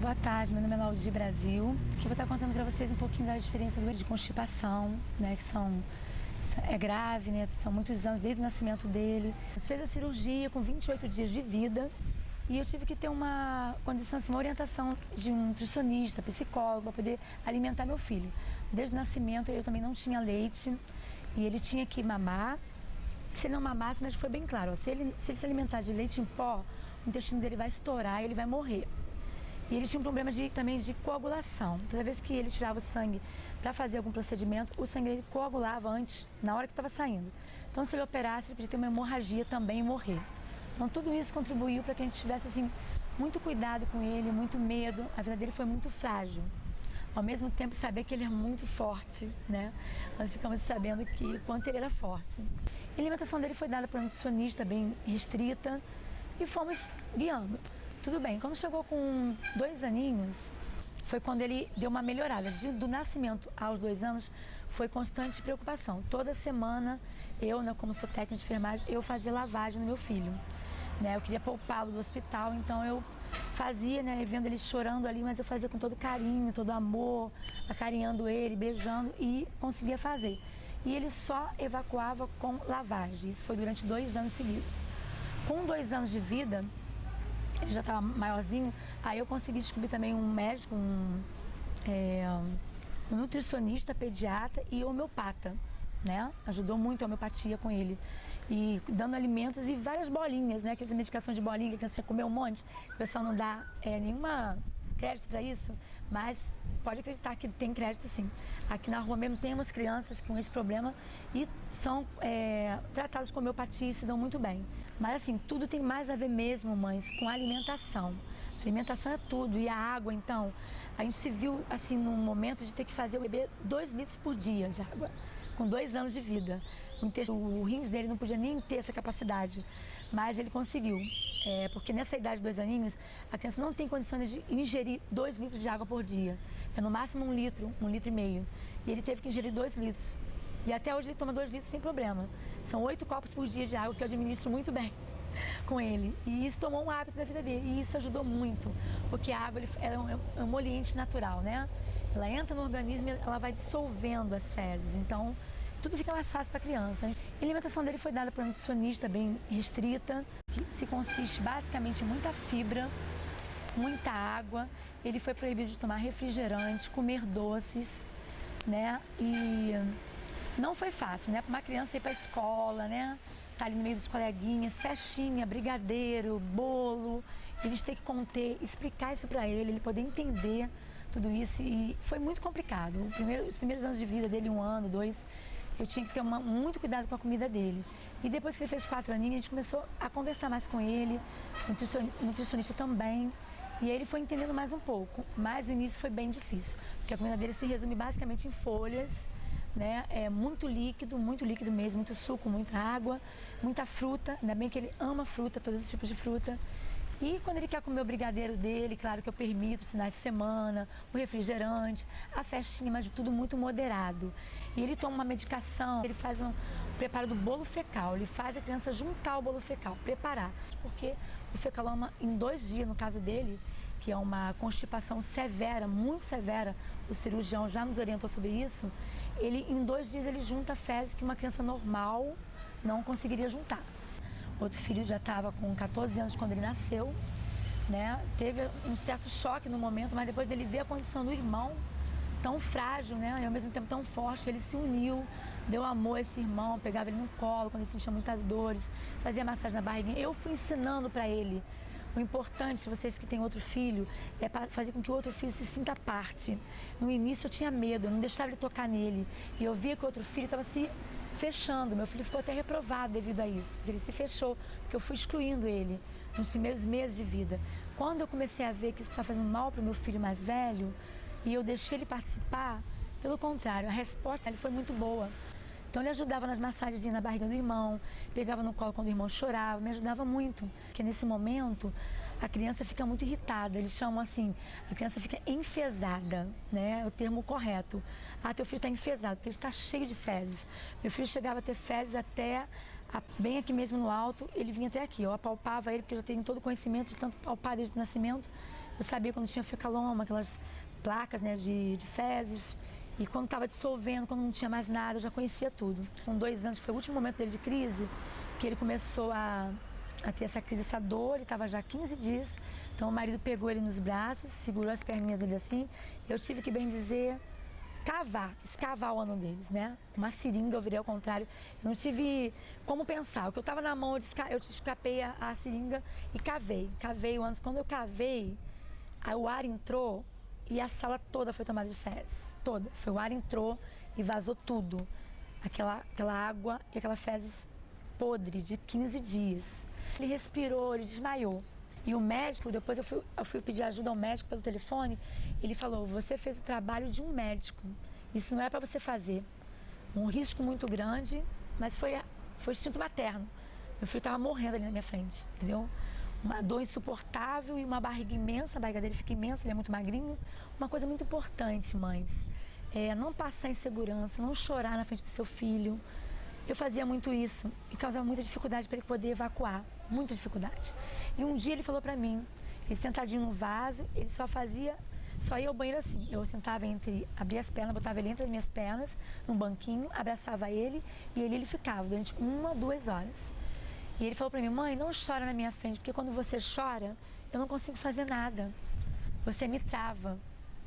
Boa tarde, meu nome é Laudi Brasil, que vou estar contando para vocês um pouquinho da experiência de constipação, né, é grave, né, são muitos anos desde o nascimento dele. Ele fez a cirurgia com 28 dias de vida e eu tive que ter uma condição, assim, uma orientação de um nutricionista, psicólogo, para poder alimentar meu filho. Desde o nascimento ele também não tinha leite e ele tinha que mamar. Se ele não mamasse, mas foi bem claro, ó, se ele se alimentar de leite em pó, o intestino dele vai estourar e ele vai morrer. E ele tinha um problema também de coagulação. Toda vez que ele tirava o sangue para fazer algum procedimento, o sangue dele coagulava antes, na hora que estava saindo. Então, se ele operasse, ele podia ter uma hemorragia também e morrer. Então, tudo isso contribuiu para que a gente tivesse assim, muito cuidado com ele, muito medo. A vida dele foi muito frágil. Ao mesmo tempo, saber que ele é muito forte, né? Nós ficamos sabendo que quanto ele era forte. A alimentação dele foi dada por um nutricionista bem restrita e fomos guiando. Tudo bem, quando chegou com 2 aninhos, foi quando ele deu uma melhorada. Do nascimento aos 2 anos, foi constante preocupação. Toda semana, eu, né, como sou técnica de enfermagem, eu fazia lavagem no meu filho. Né? Eu queria poupá-lo do hospital, então eu fazia, né, vendo ele chorando ali, mas eu fazia com todo carinho, todo amor, acarinhando ele, beijando e conseguia fazer. E ele só evacuava com lavagem. Isso foi durante 2 anos seguidos. Com 2 anos de vida, ele já estava maiorzinho, aí eu consegui descobrir também um médico, um nutricionista, pediatra e homeopata, né? Ajudou muito a homeopatia com ele. E dando alimentos e várias bolinhas, né? Aquelas medicações de bolinha que a criança comeu um monte, o pessoal não dá nenhuma crédito para isso, mas pode acreditar que tem crédito sim. Aqui na rua mesmo tem umas crianças com esse problema e são tratados com homeopatia e se dão muito bem. Mas assim, tudo tem mais a ver mesmo, mães, com a alimentação. A alimentação é tudo. E a água, então, a gente se viu assim num momento de ter que fazer o bebê 2 litros por dia de água, com 2 anos de vida. O rins dele não podia nem ter essa capacidade, mas ele conseguiu. Porque nessa idade de 2 aninhos, a criança não tem condições de ingerir 2 litros de água por dia. É no máximo 1 litro, 1,5 litro. E ele teve que ingerir 2 litros. E até hoje ele toma 2 litros sem problema. São 8 copos por dia de água que eu administro muito bem com ele. E isso tomou um hábito da vida dele. E isso ajudou muito, porque a água é um emoliente natural, né? Ela entra no organismo e ela vai dissolvendo as fezes. Então, tudo fica mais fácil para a criança. A alimentação dele foi dada por um nutricionista bem restrita, que se consiste basicamente em muita fibra, muita água. Ele foi proibido de tomar refrigerante, comer doces, né? E não foi fácil, né? Para uma criança ir para a escola, né? Tá ali no meio dos coleguinhas, festinha, brigadeiro, bolo. E a gente tem que conter, explicar isso para ele poder entender tudo isso. E foi muito complicado. Os primeiros anos de vida dele, 1 ano, 2, eu tinha que ter muito cuidado com a comida dele. E depois que ele fez 4 aninhos, a gente começou a conversar mais com ele, o nutricionista também. E aí ele foi entendendo mais um pouco. Mas o início foi bem difícil, porque a comida dele se resume basicamente em folhas, né? É muito líquido mesmo, muito suco, muita água, muita fruta. Ainda bem que ele ama fruta, todos os tipos de fruta. E quando ele quer comer o brigadeiro dele, claro que eu permito os finais de semana, o refrigerante, a festinha, mas de tudo muito moderado. E ele toma uma medicação, ele faz um preparo do bolo fecal, ele faz a criança juntar o bolo fecal, preparar. Porque o fecaloma, em 2 dias, no caso dele, que é uma constipação severa, muito severa, o cirurgião já nos orientou sobre isso, ele em 2 dias ele junta fezes que uma criança normal não conseguiria juntar. Outro filho já estava com 14 anos quando ele nasceu, né? Teve um certo choque no momento, mas depois dele ver a condição do irmão, tão frágil, né? E ao mesmo tempo tão forte, ele se uniu, deu amor a esse irmão, pegava ele no colo quando ele sentia muitas dores, fazia massagem na barriguinha. Eu fui ensinando para ele. O importante, vocês que têm outro filho, é fazer com que o outro filho se sinta parte. No início eu tinha medo, eu não deixava ele tocar nele. E eu via que o outro filho estava se fechando. Meu filho ficou até reprovado devido a isso, porque ele se fechou, porque eu fui excluindo ele nos primeiros meses de vida. Quando eu comecei a ver que isso estava fazendo mal para o meu filho mais velho, e eu deixei ele participar, pelo contrário, a resposta dele foi muito boa. Então ele ajudava nas massagens na barriga do irmão, pegava no colo quando o irmão chorava, me ajudava muito. Porque nesse momento a criança fica muito irritada, eles chamam assim, a criança fica enfesada, né? É o termo correto. Ah, teu filho está enfesado, porque ele está cheio de fezes. Meu filho chegava a ter fezes até bem aqui mesmo no alto, ele vinha até aqui. Eu apalpava ele, porque eu já tenho todo o conhecimento de tanto palpar desde o nascimento. Eu sabia quando tinha fecaloma, aquelas placas, né, de fezes. E quando estava dissolvendo, quando não tinha mais nada, eu já conhecia tudo. Com 2 anos, foi o último momento dele de crise, que ele começou a ter essa crise, essa dor. Ele estava já 15 dias. Então o marido pegou ele nos braços, segurou as perninhas dele assim. Eu tive que, bem dizer, escavar o ano deles, né? Uma seringa, eu virei ao contrário. Eu não tive como pensar. O que eu estava na mão, eu escapei a seringa e cavei o ânus. Quando eu cavei, aí o ar entrou e a sala toda foi tomada de fezes. Toda. O ar entrou e vazou tudo. Aquela água e aquela fezes podre de 15 dias. Ele respirou, ele desmaiou. E o médico, depois eu fui pedir ajuda ao médico pelo telefone, ele falou: você fez o trabalho de um médico, isso não é para você fazer. Um risco muito grande, mas foi instinto materno. Meu filho estava morrendo ali na minha frente, entendeu? Uma dor insuportável e uma barriga imensa, a barriga dele fica imensa, ele é muito magrinho. Uma coisa muito importante, mães, não passar insegurança, não chorar na frente do seu filho. Eu fazia muito isso e causava muita dificuldade para ele poder evacuar, muita dificuldade. E um dia ele falou para mim, ele sentadinho no vaso, ele só ia ao banheiro assim. Eu sentava abria as pernas, botava ele entre as minhas pernas, num banquinho, abraçava ele e ele ficava durante 1, 2 horas. E ele falou para mim: mãe, não chora na minha frente, porque quando você chora, eu não consigo fazer nada. Você me trava.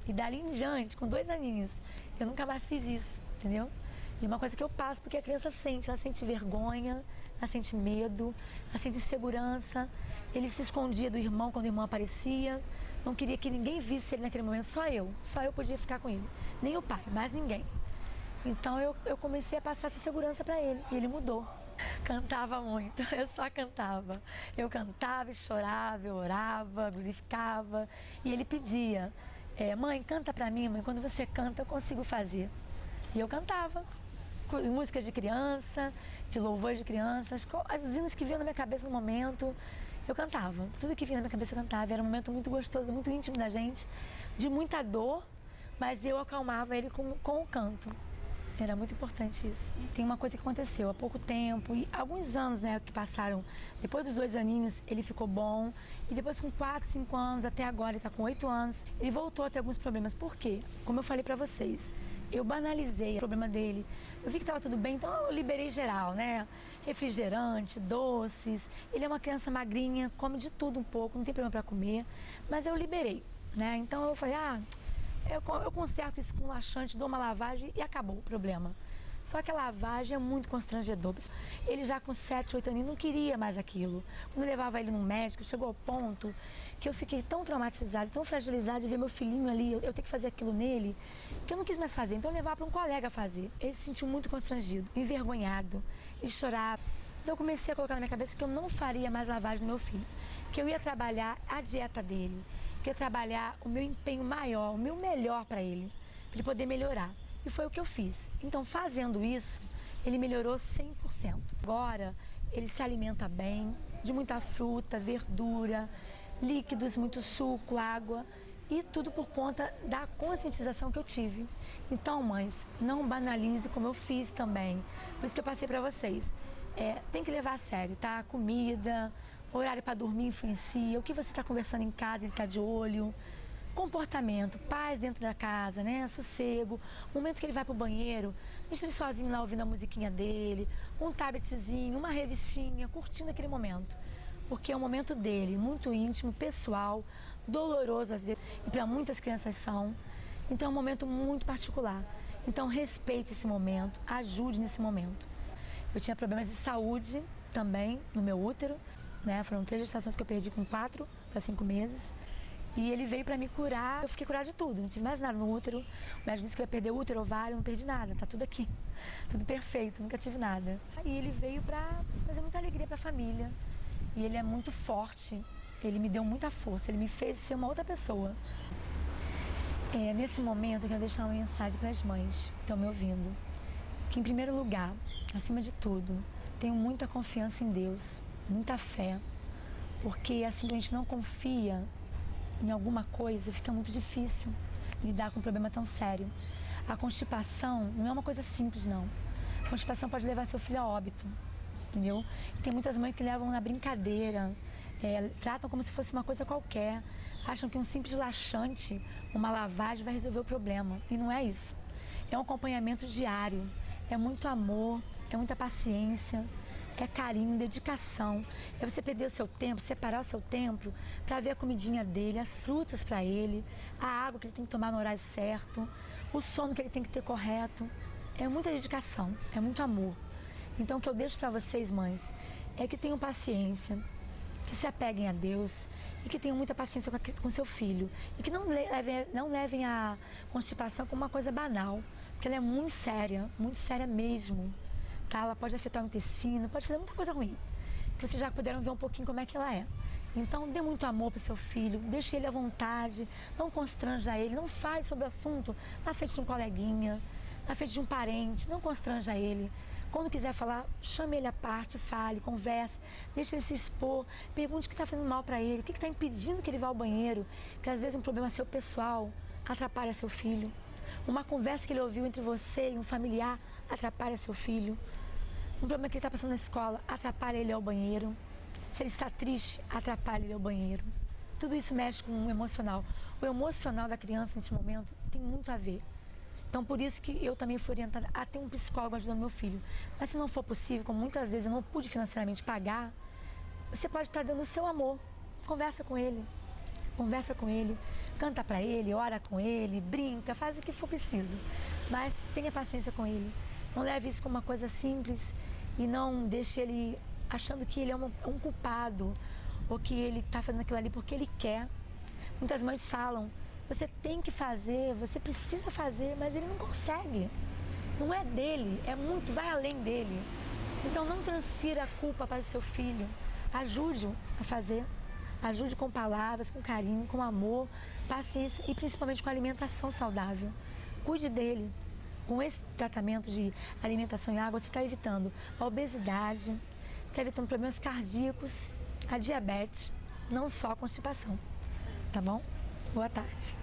E dali em diante, com 2 aninhos, eu nunca mais fiz isso, entendeu? E uma coisa que eu passo, porque a criança sente, ela sente vergonha, ela sente medo, ela sente insegurança. Ele se escondia do irmão quando o irmão aparecia, não queria que ninguém visse ele naquele momento, só eu podia ficar com ele, nem o pai, mais ninguém. Então eu comecei a passar essa segurança para ele e ele mudou. Cantava muito, eu só cantava. Eu cantava e chorava, eu orava, glorificava e ele pedia: mãe, canta para mim, mãe, quando você canta eu consigo fazer. E eu cantava. Músicas de criança, de louvor de crianças, os hinos que vinham na minha cabeça no momento, eu cantava. Tudo que vinha na minha cabeça eu cantava. Era um momento muito gostoso, muito íntimo da gente, de muita dor, mas eu acalmava ele com o canto. Era muito importante isso. E tem uma coisa que aconteceu há pouco tempo, e alguns anos, né, que passaram, depois dos 2 aninhos, ele ficou bom, e depois com 4, 5 anos, até agora, ele está com 8 anos, ele voltou a ter alguns problemas. Por quê? Como eu falei para vocês, eu banalizei o problema dele. Eu vi que estava tudo bem, então eu liberei geral, né? Refrigerante, doces. Ele é uma criança magrinha, come de tudo um pouco, não tem problema para comer. Mas eu liberei, né? Então eu falei: eu conserto isso com laxante, dou uma lavagem e acabou o problema. Só que a lavagem é muito constrangedor. Ele já com 7, 8 anos não queria mais aquilo. Quando eu levava ele no médico, chegou ao ponto que eu fiquei tão traumatizada, tão fragilizada de ver meu filhinho ali, eu ter que fazer aquilo nele, que eu não quis mais fazer. Então eu levava para um colega fazer. Ele se sentiu muito constrangido, envergonhado, e chorava. Então eu comecei a colocar na minha cabeça que eu não faria mais lavagem no meu filho, que eu ia trabalhar a dieta dele, que eu ia trabalhar o meu empenho maior, o meu melhor para ele poder melhorar. E foi o que eu fiz. Então, fazendo isso, ele melhorou 100%. Agora, ele se alimenta bem, de muita fruta, verdura, líquidos, muito suco, água, e tudo por conta da conscientização que eu tive. Então, mães, não banalize como eu fiz também. Por isso que eu passei para vocês. Tem que levar a sério, tá? Comida, horário para dormir influencia, o que você está conversando em casa, ele está de olho. Comportamento, paz dentro da casa, né? Sossego. Momento que ele vai pro banheiro, deixa ele sozinho lá ouvindo a musiquinha dele, um tabletzinho, uma revistinha, curtindo aquele momento. Porque é um momento dele, muito íntimo, pessoal, doloroso às vezes, e para muitas crianças são. Então é um momento muito particular. Então respeite esse momento, ajude nesse momento. Eu tinha problemas de saúde também no meu útero, né? Foram 3 gestações que eu perdi com 4 para 5 meses. E ele veio pra me curar, eu fiquei curada de tudo, não tive mais nada no útero. O médico disse que eu ia perder o útero, ovário, não perdi nada, tá tudo aqui. Tudo perfeito, nunca tive nada. E ele veio pra trazer muita alegria pra família. E ele é muito forte, ele me deu muita força, ele me fez ser uma outra pessoa. Nesse momento eu quero deixar uma mensagem para as mães que estão me ouvindo. Que em primeiro lugar, acima de tudo, tenham muita confiança em Deus, muita fé. Porque assim que a gente não confia em alguma coisa, fica muito difícil lidar com um problema tão sério. A constipação não é uma coisa simples, não. A constipação pode levar seu filho a óbito, entendeu? E tem muitas mães que levam na brincadeira, tratam como se fosse uma coisa qualquer, acham que um simples laxante, uma lavagem vai resolver o problema, e não é isso. É um acompanhamento diário, é muito amor, é muita paciência, é carinho, dedicação, é você perder o seu tempo, separar o seu tempo para ver a comidinha dele, as frutas para ele, a água que ele tem que tomar no horário certo, o sono que ele tem que ter correto. É muita dedicação, é muito amor. Então o que eu deixo para vocês, mães, é que tenham paciência, que se apeguem a Deus e que tenham muita paciência com seu filho. E que não levem a constipação como uma coisa banal, porque ela é muito séria mesmo. Tá? Ela pode afetar o intestino, pode fazer muita coisa ruim. Que vocês já puderam ver um pouquinho como é que ela é. Então, dê muito amor para o seu filho, deixe ele à vontade, não constranja ele, não fale sobre o assunto na frente de um coleguinha, na frente de um parente, não constranja ele. Quando quiser falar, chame ele à parte, fale, converse, deixe ele se expor, pergunte o que está fazendo mal para ele, o que está impedindo que ele vá ao banheiro, que às vezes um problema seu pessoal atrapalha seu filho. Uma conversa que ele ouviu entre você e um familiar atrapalha seu filho. Um problema que ele está passando na escola atrapalha ele ao banheiro. Se ele está triste, atrapalha ele ao banheiro. Tudo isso mexe com o emocional. O emocional da criança nesse momento tem muito a ver. Então, por isso que eu também fui orientada a ter um psicólogo ajudando meu filho. Mas se não for possível, como muitas vezes eu não pude financeiramente pagar, você pode estar dando o seu amor. Conversa com ele, canta para ele, ora com ele, brinca, faz o que for preciso. Mas tenha paciência com ele. Não leve isso como uma coisa simples e não deixe ele achando que ele é um culpado ou que ele está fazendo aquilo ali porque ele quer. Muitas mães falam, você tem que fazer, você precisa fazer, mas ele não consegue. Não é dele, é muito, vai além dele. Então não transfira a culpa para o seu filho. Ajude-o a fazer. Ajude com palavras, com carinho, com amor, paciência e principalmente com alimentação saudável. Cuide dele. Com esse tratamento de alimentação e água, você está evitando a obesidade, está evitando problemas cardíacos, a diabetes, não só a constipação. Tá bom? Boa tarde.